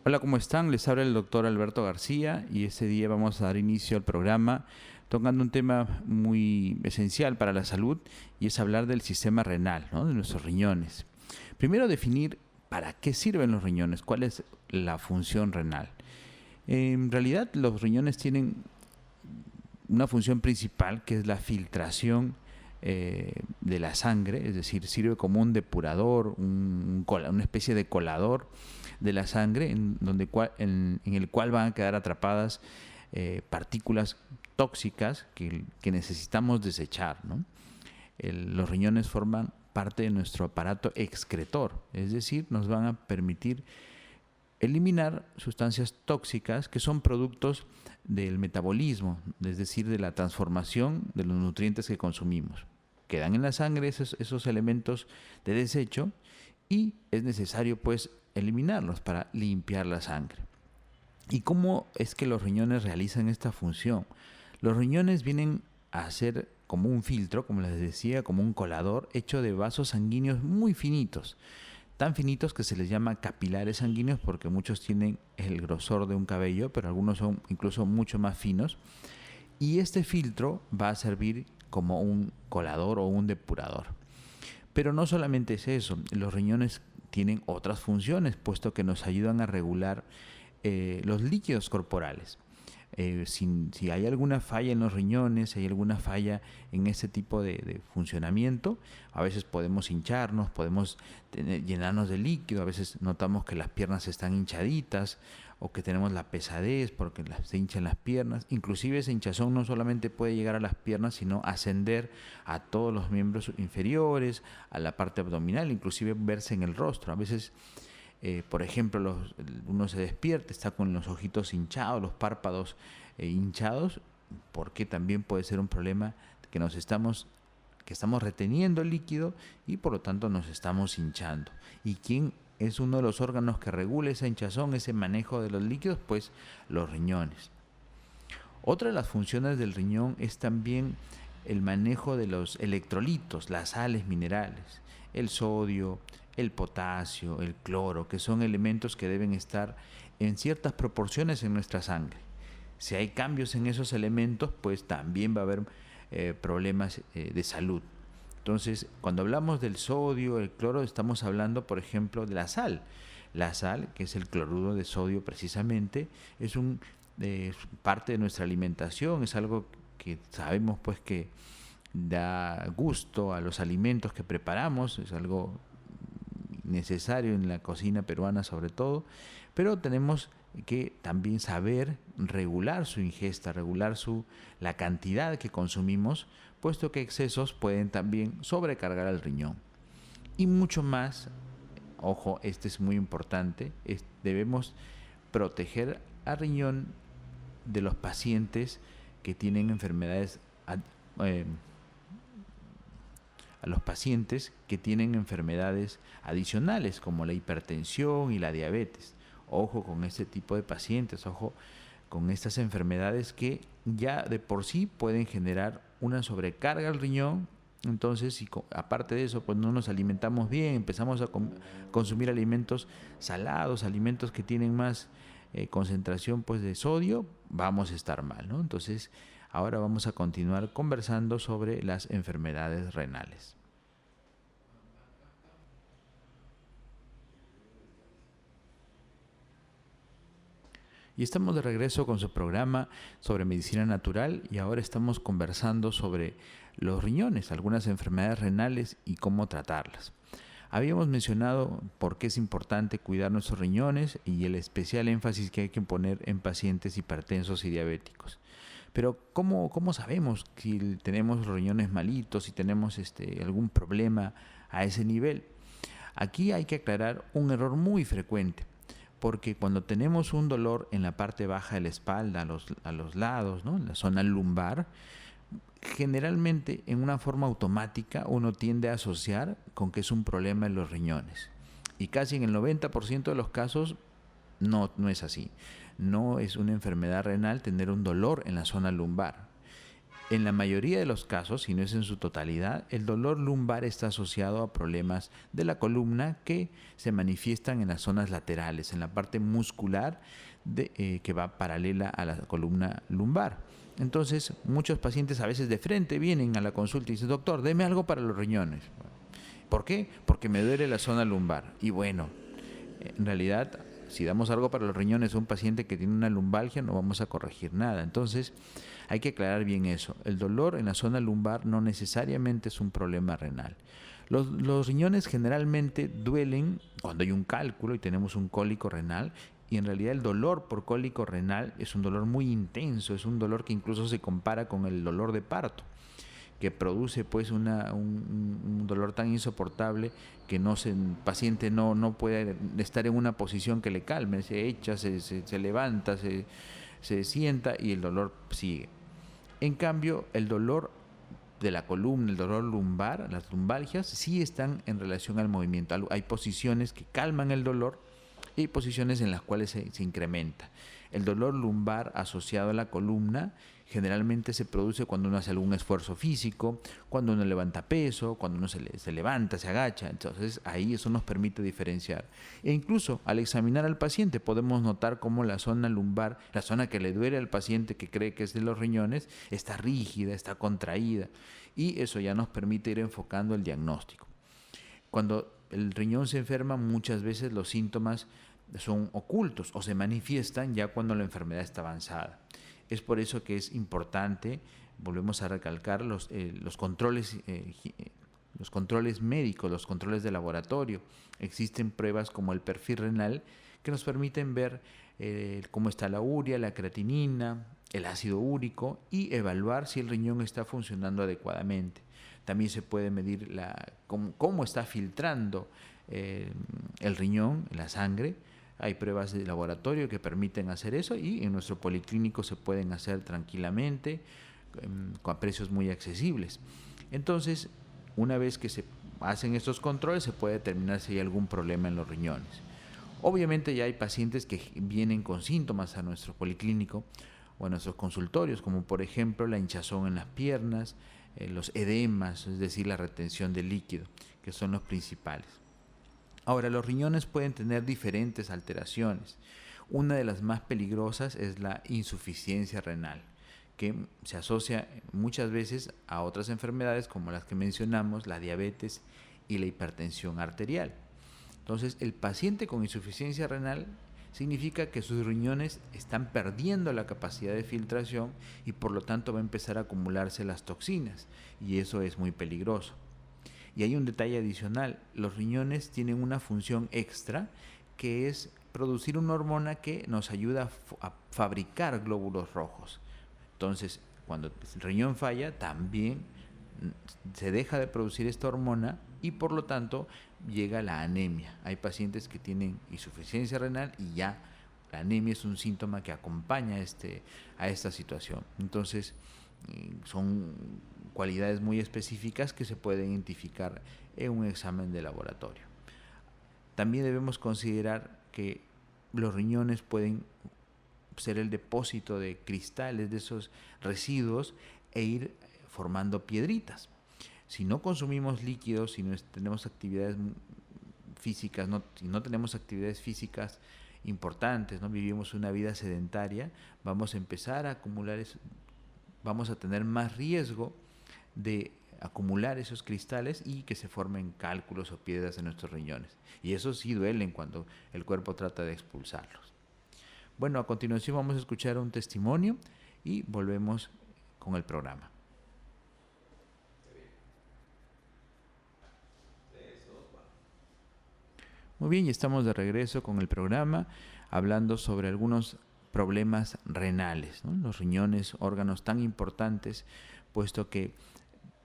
Hola, ¿cómo están? Les habla el doctor Alberto García y este día vamos a dar inicio al programa tocando un tema muy esencial para la salud y es hablar del sistema renal, ¿no? De nuestros riñones. Primero definir para qué sirven los riñones, cuál es la función renal. En realidad los riñones tienen una función principal que es la filtración de la sangre, es decir, sirve como un depurador, una especie de colador de la sangre en el cual van a quedar atrapadas partículas tóxicas que necesitamos desechar, ¿no? Los riñones forman parte de nuestro aparato excretor, es decir, nos van a permitir eliminar sustancias tóxicas que son productos del metabolismo, es decir, de la transformación de los nutrientes que consumimos. Quedan en la sangre esos elementos de desecho y es necesario pues eliminarlos para limpiar la sangre. ¿Y cómo es que los riñones realizan esta función? Los riñones vienen a ser como un filtro, como les decía, como un colador hecho de vasos sanguíneos muy finitos, tan finitos que se les llama capilares sanguíneos porque muchos tienen el grosor de un cabello, pero algunos son incluso mucho más finos. Y este filtro va a servir como un colador o un depurador. Pero no solamente es eso, los riñones tienen otras funciones, puesto que nos ayudan a regular los líquidos corporales. Si hay alguna falla en los riñones, si hay alguna falla en este tipo de funcionamiento, a veces podemos hincharnos, podemos llenarnos de líquido, a veces notamos que las piernas están hinchaditas o que tenemos la pesadez porque se hinchan las piernas. Inclusive esa hinchazón no solamente puede llegar a las piernas, sino ascender a todos los miembros inferiores, a la parte abdominal, inclusive verse en el rostro. A veces por ejemplo, uno se despierta, está con los ojitos hinchados, los párpados hinchados, porque también puede ser un problema que estamos reteniendo el líquido y por lo tanto nos estamos hinchando. ¿Y quién es uno de los órganos que regula esa hinchazón, ese manejo de los líquidos? Pues los riñones. Otra de las funciones del riñón es también el manejo de los electrolitos, las sales minerales, el sodio, el potasio, el cloro, que son elementos que deben estar en ciertas proporciones en nuestra sangre. Si hay cambios en esos elementos, pues también va a haber problemas de salud. Entonces, cuando hablamos del sodio, el cloro, estamos hablando, por ejemplo, de la sal. La sal, que es el cloruro de sodio precisamente, es parte de nuestra alimentación, es algo que sabemos pues que da gusto a los alimentos que preparamos, es algo necesario en la cocina peruana sobre todo, pero tenemos que también saber regular su ingesta, regular la cantidad que consumimos, puesto que excesos pueden también sobrecargar al riñón. Y mucho más, ojo, este es muy importante, debemos proteger al riñón de los pacientes que tienen enfermedades a los pacientes que tienen enfermedades adicionales como la hipertensión y la diabetes. Ojo con este tipo de pacientes, ojo con estas enfermedades que ya de por sí pueden generar una sobrecarga al riñón. Entonces, si aparte de eso, pues no nos alimentamos bien, empezamos a consumir alimentos salados, alimentos que tienen más concentración pues de sodio, vamos a estar mal, ¿no? Entonces, ahora vamos a continuar conversando sobre las enfermedades renales. Y estamos de regreso con su programa sobre medicina natural y ahora estamos conversando sobre los riñones, algunas enfermedades renales y cómo tratarlas. Habíamos mencionado por qué es importante cuidar nuestros riñones y el especial énfasis que hay que poner en pacientes hipertensos y diabéticos. Pero ¿cómo sabemos si tenemos los riñones malitos, si tenemos algún problema a ese nivel? Aquí hay que aclarar un error muy frecuente, porque cuando tenemos un dolor en la parte baja de la espalda, a los lados, ¿no?, en la zona lumbar, generalmente en una forma automática uno tiende a asociar con que es un problema en los riñones. Y casi en el 90% de los casos no es así. No es una enfermedad renal tener un dolor en la zona lumbar. En la mayoría de los casos, si no es en su totalidad, el dolor lumbar está asociado a problemas de la columna que se manifiestan en las zonas laterales, en la parte muscular que va paralela a la columna lumbar. Entonces, muchos pacientes a veces de frente vienen a la consulta y dicen: doctor, deme algo para los riñones. ¿Por qué? Porque me duele la zona lumbar. Y bueno, en realidad, si damos algo para los riñones a un paciente que tiene una lumbalgia, no vamos a corregir nada. Entonces, hay que aclarar bien eso. El dolor en la zona lumbar no necesariamente es un problema renal. Los riñones generalmente duelen cuando hay un cálculo y tenemos un cólico renal, y en realidad el dolor por cólico renal es un dolor muy intenso, es un dolor que incluso se compara con el dolor de parto, que produce pues un dolor tan insoportable que el paciente no puede estar en una posición que le calme, se echa, se levanta, se sienta y el dolor sigue. En cambio, el dolor de la columna, el dolor lumbar, las lumbalgias, sí están en relación al movimiento. Hay posiciones que calman el dolor y hay posiciones en las cuales se incrementa. El dolor lumbar asociado a la columna generalmente se produce cuando uno hace algún esfuerzo físico, cuando uno levanta peso, cuando uno se levanta, se agacha. Entonces ahí eso nos permite diferenciar. E incluso al examinar al paciente podemos notar cómo la zona lumbar, la zona que le duele al paciente que cree que es de los riñones, está rígida, está contraída. Y eso ya nos permite ir enfocando el diagnóstico. Cuando el riñón se enferma, muchas veces los síntomas son ocultos o se manifiestan ya cuando la enfermedad está avanzada. Es por eso que es importante, volvemos a recalcar, los controles médicos, los controles de laboratorio. Existen pruebas como el perfil renal que nos permiten ver cómo está la urea, la creatinina, el ácido úrico y evaluar si el riñón está funcionando adecuadamente. También se puede medir cómo está filtrando el riñón, la sangre. Hay pruebas de laboratorio que permiten hacer eso y en nuestro policlínico se pueden hacer tranquilamente con precios muy accesibles. Entonces, una vez que se hacen estos controles, se puede determinar si hay algún problema en los riñones. Obviamente ya hay pacientes que vienen con síntomas a nuestro policlínico o a nuestros consultorios, como por ejemplo la hinchazón en las piernas, los edemas, es decir, la retención de líquido, que son los principales. Ahora, los riñones pueden tener diferentes alteraciones. Una de las más peligrosas es la insuficiencia renal, que se asocia muchas veces a otras enfermedades como las que mencionamos, la diabetes y la hipertensión arterial. Entonces, el paciente con insuficiencia renal significa que sus riñones están perdiendo la capacidad de filtración y por lo tanto va a empezar a acumularse las toxinas y eso es muy peligroso. Y hay un detalle adicional, los riñones tienen una función extra que es producir una hormona que nos ayuda a fabricar glóbulos rojos. Entonces, cuando el riñón falla, también se deja de producir esta hormona y por lo tanto llega la anemia. Hay pacientes que tienen insuficiencia renal y ya la anemia es un síntoma que acompaña a esta situación. Entonces, son cualidades muy específicas que se pueden identificar en un examen de laboratorio. También debemos considerar que los riñones pueden ser el depósito de cristales de esos residuos e ir formando piedritas. Si no consumimos líquidos, si no tenemos actividades físicas, si no tenemos actividades físicas importantes, no vivimos una vida sedentaria, vamos a empezar a acumular vamos a tener más riesgo de acumular esos cristales y que se formen cálculos o piedras en nuestros riñones. Y eso sí duelen cuando el cuerpo trata de expulsarlos. Bueno, a continuación vamos a escuchar un testimonio y volvemos con el programa. Muy bien, y estamos de regreso con el programa hablando sobre algunos problemas renales, ¿no? Los riñones, órganos tan importantes, puesto que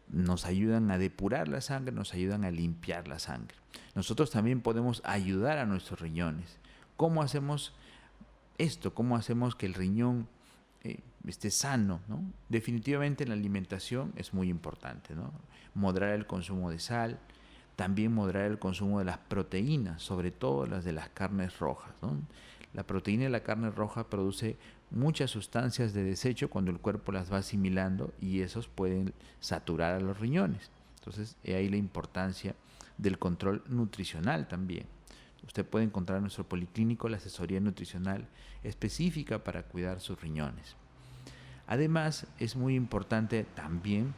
nos ayudan a depurar la sangre, nos ayudan a limpiar la sangre. Nosotros también podemos ayudar a nuestros riñones. ¿Cómo hacemos esto? ¿Cómo hacemos que el riñón esté sano, ¿no? Definitivamente la alimentación es muy importante, ¿no? Moderar el consumo de sal, también moderar el consumo de las proteínas, sobre todo las de las carnes rojas, ¿no? La proteína de la carne roja produce muchas sustancias de desecho cuando el cuerpo las va asimilando y esos pueden saturar a los riñones. Entonces, ahí la importancia del control nutricional también. Usted puede encontrar en nuestro policlínico la asesoría nutricional específica para cuidar sus riñones. Además, es muy importante también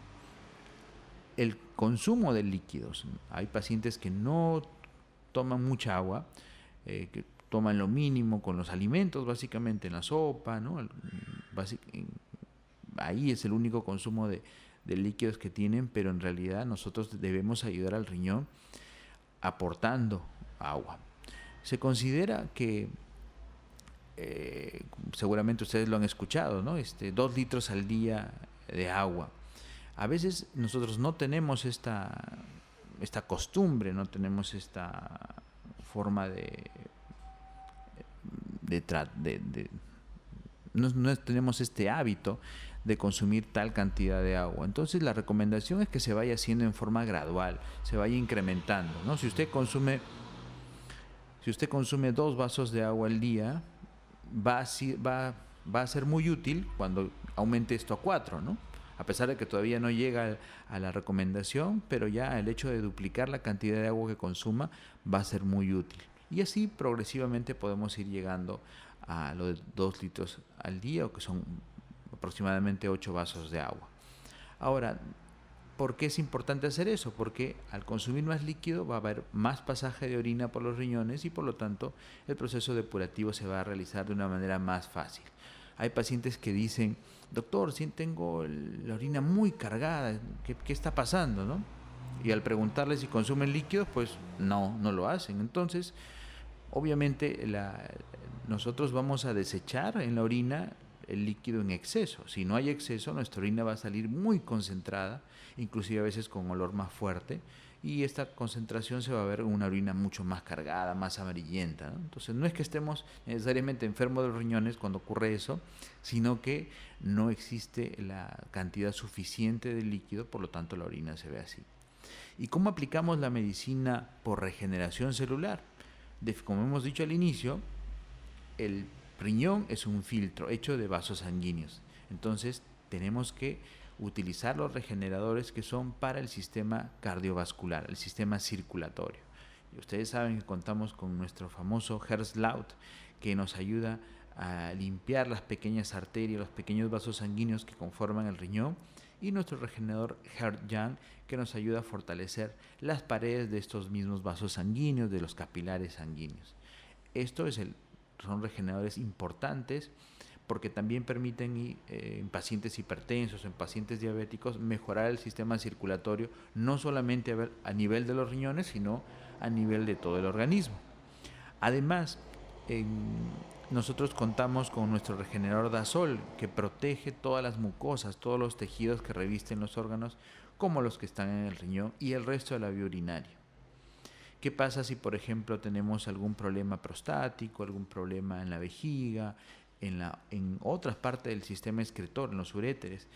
el consumo de líquidos. Hay pacientes que no toman mucha agua, que toman lo mínimo con los alimentos, básicamente en la sopa, ¿no? Ahí es el único consumo de líquidos que tienen, pero en realidad nosotros debemos ayudar al riñón aportando agua. Se considera que, seguramente ustedes lo han escuchado, ¿no? 2 litros al día de agua. A veces nosotros no tenemos esta costumbre, no tenemos esta forma no tenemos este hábito de consumir tal cantidad de agua. Entonces la recomendación es que se vaya haciendo en forma gradual, se vaya incrementando, ¿no? Si usted consume 2 vasos de agua al día, va a ser muy útil cuando aumente esto a 4, ¿no? A pesar de que todavía no llega a la recomendación, pero ya el hecho de duplicar la cantidad de agua que consuma va a ser muy útil. Y así progresivamente podemos ir llegando a los 2 litros al día, o que son aproximadamente 8 vasos de agua. Ahora, ¿por qué es importante hacer eso? Porque al consumir más líquido va a haber más pasaje de orina por los riñones y por lo tanto el proceso depurativo se va a realizar de una manera más fácil. Hay pacientes que dicen: doctor, si tengo la orina muy cargada, ¿qué está pasando, no? Y al preguntarles si consumen líquidos, pues no lo hacen. Entonces, obviamente nosotros vamos a desechar en la orina el líquido en exceso. Si no hay exceso, nuestra orina va a salir muy concentrada, inclusive a veces con olor más fuerte, y esta concentración se va a ver en una orina mucho más cargada, más amarillenta, ¿no? Entonces no es que estemos necesariamente enfermos de los riñones cuando ocurre eso, sino que no existe la cantidad suficiente de líquido, por lo tanto la orina se ve así. ¿Y cómo aplicamos la medicina por regeneración celular? Como hemos dicho al inicio, el riñón es un filtro hecho de vasos sanguíneos. Entonces tenemos que utilizar los regeneradores que son para el sistema cardiovascular, el sistema circulatorio. Y ustedes saben que contamos con nuestro famoso Herzlaut, que nos ayuda a limpiar las pequeñas arterias, los pequeños vasos sanguíneos que conforman el riñón, y nuestro regenerador Heart-Lung, que nos ayuda a fortalecer las paredes de estos mismos vasos sanguíneos, de los capilares sanguíneos. Son regeneradores importantes porque también permiten en pacientes hipertensos, en pacientes diabéticos, mejorar el sistema circulatorio, no solamente a nivel de los riñones, sino a nivel de todo el organismo. Además, nosotros contamos con nuestro regenerador Dasol, que protege todas las mucosas, todos los tejidos que revisten los órganos, como los que están en el riñón y el resto de la vía urinaria. ¿Qué pasa si, por ejemplo, tenemos algún problema prostático, algún problema en la vejiga, en otras partes del sistema excretor, en los uréteres,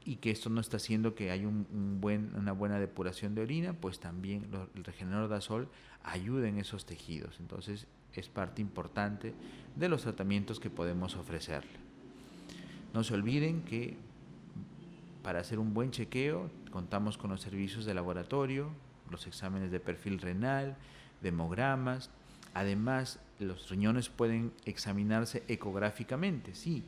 y que esto no está haciendo que haya una buena depuración de orina? Pues también el regenerador Dasol ayuda en esos tejidos. Entonces es parte importante de los tratamientos que podemos ofrecerle. No se olviden que para hacer un buen chequeo contamos con los servicios de laboratorio, los exámenes de perfil renal, de hemogramas. Además, los riñones pueden examinarse ecográficamente. Sí,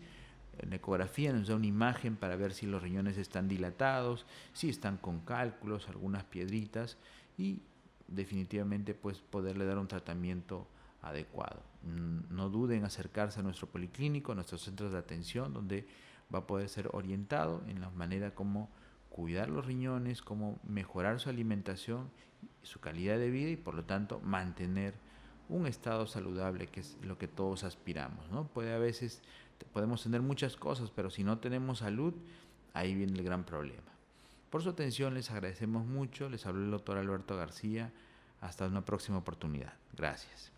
en la ecografía nos da una imagen para ver si los riñones están dilatados, si están con cálculos, algunas piedritas, y definitivamente pues poderle dar un tratamiento adecuado. No duden en acercarse a nuestro policlínico, a nuestros centros de atención, donde va a poder ser orientado en la manera como cuidar los riñones, cómo mejorar su alimentación, su calidad de vida y por lo tanto mantener un estado saludable, que es lo que todos aspiramos, ¿no? Podemos tener muchas cosas, pero si no tenemos salud, ahí viene el gran problema. Por su atención les agradecemos mucho. Les habló el doctor Alberto García. Hasta una próxima oportunidad. Gracias.